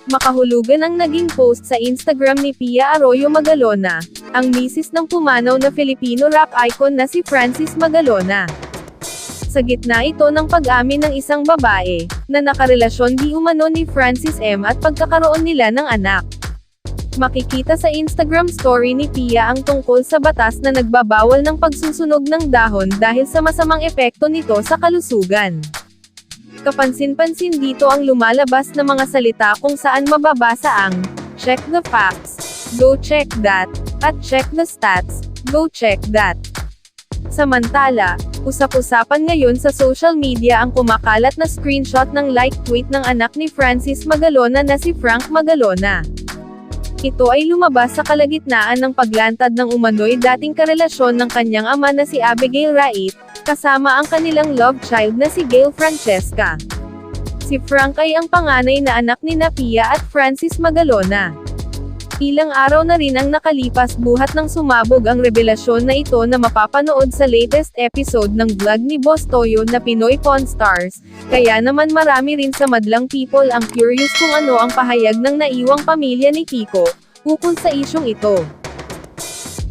Makahulugan ang naging post sa Instagram ni Pia Arroyo Magalona, ang misis ng pumanaw na Filipino rap icon na si Francis Magalona. Sa gitna ito ng pag-amin ng isang babae, na nakarelasyon di umano ni Francis M at pagkakaroon nila ng anak. Makikita sa Instagram story ni Pia ang tungkol sa batas na nagbabawal ng pagsusunog ng dahon dahil sa masamang epekto nito sa kalusugan. Kapansin-pansin dito ang lumalabas na mga salita kung saan mababasa ang, "Check the facts, go check that," at "Check the stats, go check that." Samantala, usap-usapan ngayon sa social media ang kumakalat na screenshot ng like tweet ng anak ni Francis Magalona na si Frank Magalona. Ito ay lumabas sa kalagitnaan ng paglantad ng umano'y dating karelasyon ng kanyang ama na si Abigail Rait, kasama ang kanilang love child na si Gail Francesca. Si Frank ay ang panganay na anak ni Pia at Francis Magalona. Ilang araw na rin ang nakalipas buhat nang sumabog ang revelasyon na ito na mapapanood sa latest episode ng vlog ni Boss Toyo na Pinoy Pawn Stars, kaya naman marami rin sa madlang people ang curious kung ano ang pahayag ng naiwang pamilya ni Kiko, ukol sa isyong ito.